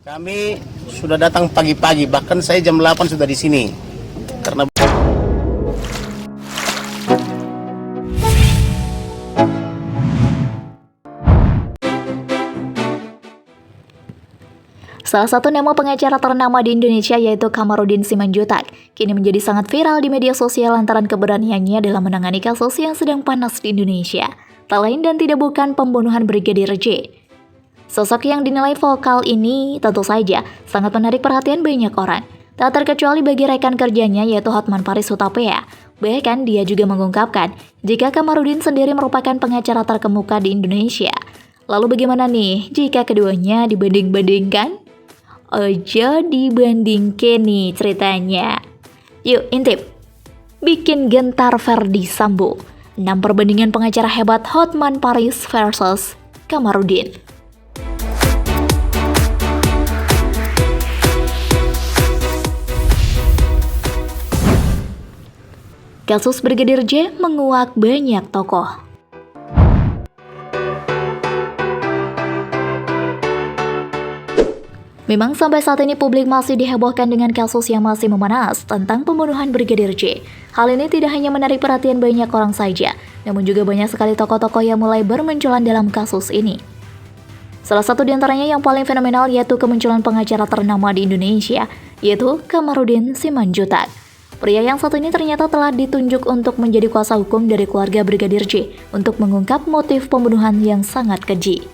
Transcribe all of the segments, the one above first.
Kami sudah datang pagi-pagi, bahkan saya jam 8 sudah di sini. Karena salah satu nama pengacara ternama di Indonesia yaitu Kamarudin Simanjuntak kini menjadi sangat viral di media sosial lantaran keberaniannya dalam menangani kasus yang sedang panas di Indonesia. Tak lain dan tidak bukan pembunuhan Brigadir J. Sosok yang dinilai vokal ini tentu saja sangat menarik perhatian banyak orang, tak terkecuali bagi rekan kerjanya yaitu Hotman Paris Hutapea. Bahkan dia juga mengungkapkan jika Kamarudin sendiri merupakan pengacara terkemuka di Indonesia. Lalu bagaimana nih jika keduanya dibanding-bandingkan? Ojo dibandingkan nih ceritanya. Yuk intip, bikin gentar Verdi Sambo. 6 perbandingan pengacara hebat Hotman Paris versus Kamarudin. Kasus Brigadir J menguak banyak tokoh. Memang sampai saat ini publik masih dihebohkan dengan kasus yang masih memanas tentang pembunuhan Brigadir J. Hal ini tidak hanya menarik perhatian banyak orang saja, namun juga banyak sekali tokoh-tokoh yang mulai bermunculan dalam kasus ini. Salah satu di antaranya yang paling fenomenal yaitu kemunculan pengacara ternama di Indonesia, yaitu Kamarudin Simanjuntak. Pria yang satu ini ternyata telah ditunjuk untuk menjadi kuasa hukum dari keluarga Brigadir J untuk mengungkap motif pembunuhan yang sangat keji.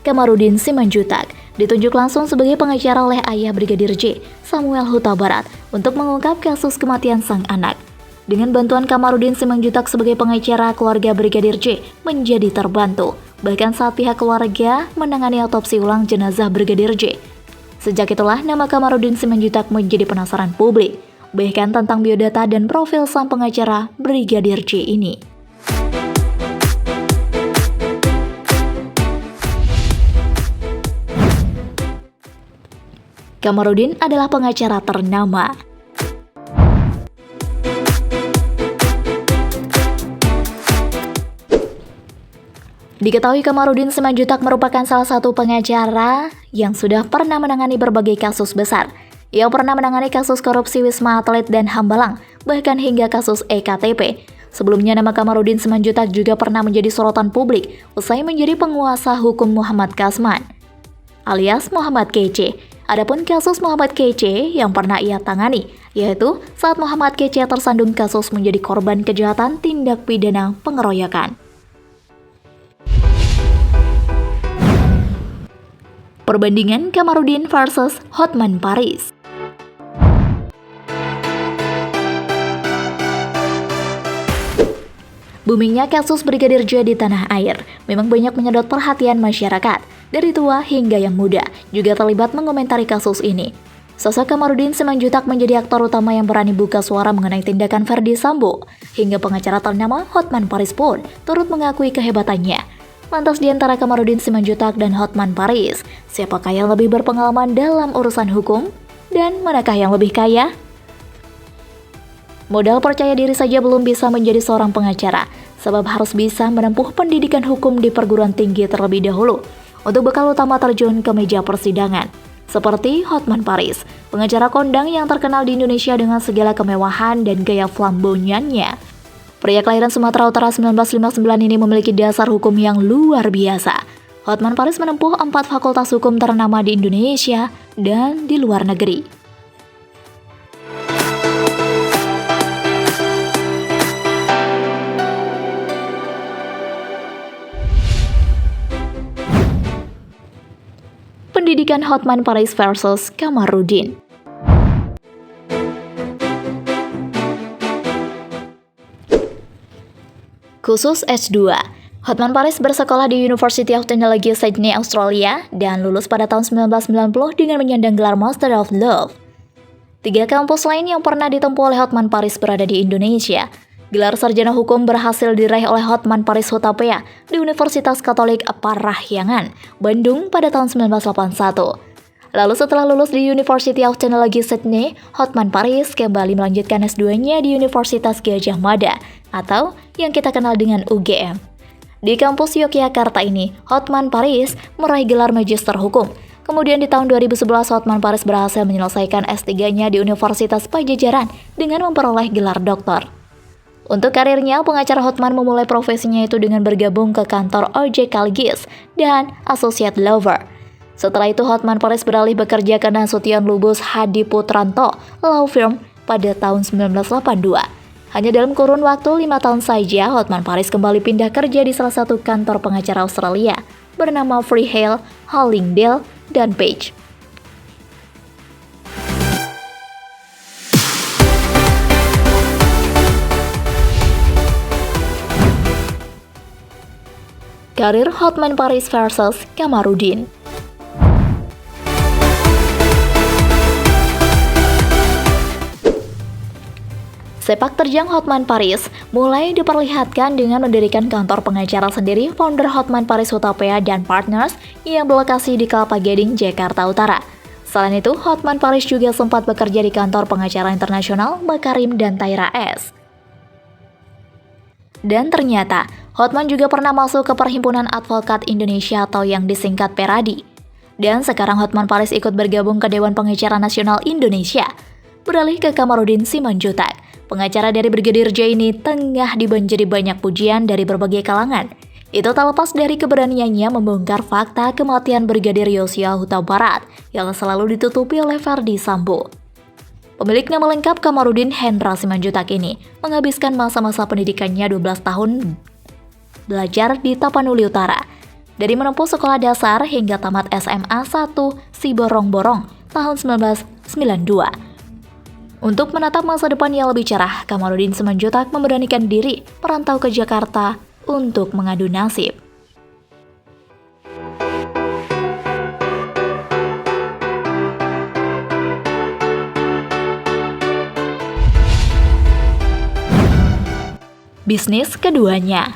Kamarudin Simanjuntak ditunjuk langsung sebagai pengacara oleh ayah Brigadir J, Samuel Huta Barat, untuk mengungkap kasus kematian sang anak. Dengan bantuan Kamarudin Simanjuntak sebagai pengacara, keluarga Brigadir J menjadi terbantu, bahkan saat pihak keluarga menangani otopsi ulang jenazah Brigadir J. Sejak itulah nama Kamarudin Simanjuntak menjadi penasaran publik, bahkan tentang biodata dan profil sang pengacara Brigadir J ini. Kamarudin adalah pengacara ternama. Diketahui Kamarudin Simanjuntak merupakan salah satu pengacara yang sudah pernah menangani berbagai kasus besar. Ia pernah menangani kasus korupsi Wisma Atlet dan Hambalang, bahkan hingga kasus EKTP. Sebelumnya nama Kamarudin Simanjuntak juga pernah menjadi sorotan publik usai menjadi penguasa hukum Muhammad Kasman, alias Muhammad Kece. Adapun kasus Muhammad Kece yang pernah ia tangani, yaitu saat Muhammad Kece tersandung kasus menjadi korban kejahatan tindak pidana pengeroyokan. Perbandingan Kamarudin versus Hotman Paris. Boomingnya kasus Brigadir J di tanah air memang banyak menyedot perhatian masyarakat, dari tua hingga yang muda juga terlibat mengomentari kasus ini. Sosok Kamarudin Simanjuntak menjadi aktor utama yang berani buka suara mengenai tindakan Verdi Sambo, hingga pengacara ternama Hotman Paris pun turut mengakui kehebatannya. Lantas di antara Kamarudin Simanjuntak dan Hotman Paris, siapakah yang lebih berpengalaman dalam urusan hukum? Dan manakah yang lebih kaya? Modal percaya diri saja belum bisa menjadi seorang pengacara, sebab harus bisa menempuh pendidikan hukum di perguruan tinggi terlebih dahulu untuk bekal utama terjun ke meja persidangan. Seperti Hotman Paris, pengacara kondang yang terkenal di Indonesia dengan segala kemewahan dan gaya flamboyannya. Pria kelahiran Sumatera Utara 1959 ini memiliki dasar hukum yang luar biasa. Hotman Paris menempuh 4 fakultas hukum ternama di Indonesia dan di luar negeri. Pendidikan Hotman Paris versus Kamarudin. Khusus S2, Hotman Paris bersekolah di University of Technology Sydney, Australia, dan lulus pada tahun 1990 dengan menyandang gelar Master of Law. 3 kampus lain yang pernah ditempuh oleh Hotman Paris berada di Indonesia. Gelar sarjana hukum berhasil diraih oleh Hotman Paris Hutapea di Universitas Katolik Parahyangan, Bandung pada tahun 1981. Lalu setelah lulus di University of Technology Sydney, Hotman Paris kembali melanjutkan S2-nya di Universitas Gadjah Mada atau yang kita kenal dengan UGM. Di kampus Yogyakarta ini, Hotman Paris meraih gelar Magister Hukum. Kemudian di tahun 2011, Hotman Paris berhasil menyelesaikan S3-nya di Universitas Pajajaran dengan memperoleh gelar doktor. Untuk karirnya, pengacara Hotman memulai profesinya itu dengan bergabung ke kantor O.J. Kaligis dan Associate Lover. Setelah itu, Hotman Paris beralih bekerja ke Nasution Lubus Hadi Putranto Law Firm pada tahun 1982. Hanya dalam kurun waktu 5 tahun saja, Hotman Paris kembali pindah kerja di salah satu kantor pengacara Australia bernama Freehale, Hollingdale, dan Page. Karir Hotman Paris versus Kamarudin. Sepak terjang Hotman Paris mulai diperlihatkan dengan mendirikan kantor pengacara sendiri founder Hotman Paris Hutapea dan Partners yang berlokasi di Kelapa Gading, Jakarta Utara. Selain itu, Hotman Paris juga sempat bekerja di kantor pengacara internasional Makarim dan Taira S. Dan ternyata, Hotman juga pernah masuk ke Perhimpunan Advokat Indonesia atau yang disingkat Peradi. Dan sekarang Hotman Paris ikut bergabung ke Dewan Pengacara Nasional Indonesia. Beralih ke Kamarudin Simanjuntak. Pengacara dari Brigadir J ini tengah dibanjiri banyak pujian dari berbagai kalangan. Itu tak lepas dari keberaniannya membongkar fakta kematian Brigadir Yosua Huta Barat yang selalu ditutupi oleh Verdi Sambo. Pemilik nama lengkap Kamarudin Hendra Simanjuntak ini menghabiskan masa-masa pendidikannya 12 tahun belajar di Tapanuli Utara. Dari menempuh sekolah dasar hingga tamat SMA 1 Siborong-Borong tahun 1992. Untuk menatap masa depan yang lebih cerah, Kamarudin Simanjuntak memberanikan diri merantau ke Jakarta untuk mengadu nasib. Bisnis keduanya.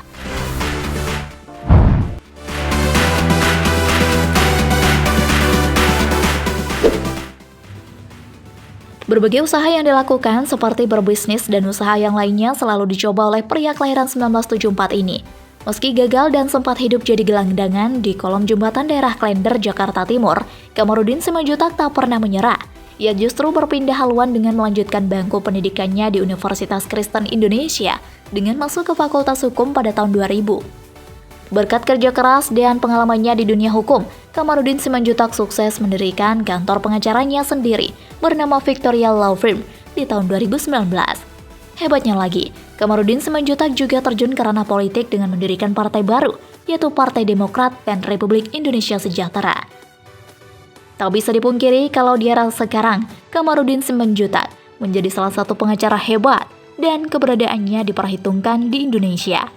Berbagai usaha yang dilakukan seperti berbisnis dan usaha yang lainnya selalu dicoba oleh pria kelahiran 1974 ini. Meski gagal dan sempat hidup jadi gelandangan di kolong jembatan daerah Klender, Jakarta Timur, Kamarudin Simanjuntak tak pernah menyerah. Ia justru berpindah haluan dengan melanjutkan bangku pendidikannya di Universitas Kristen Indonesia dengan masuk ke Fakultas Hukum pada tahun 2000. Berkat kerja keras dan pengalamannya di dunia hukum, Kamarudin Simanjuntak sukses mendirikan kantor pengacaranya sendiri bernama Victoria Law Firm di tahun 2019. Hebatnya lagi, Kamarudin Simanjuntak juga terjun ke ranah politik dengan mendirikan partai baru, yaitu Partai Demokrat dan Republik Indonesia Sejahtera. Tak bisa dipungkiri kalau di era sekarang, Kamarudin Simanjuntak menjadi salah satu pengacara hebat dan keberadaannya diperhitungkan di Indonesia.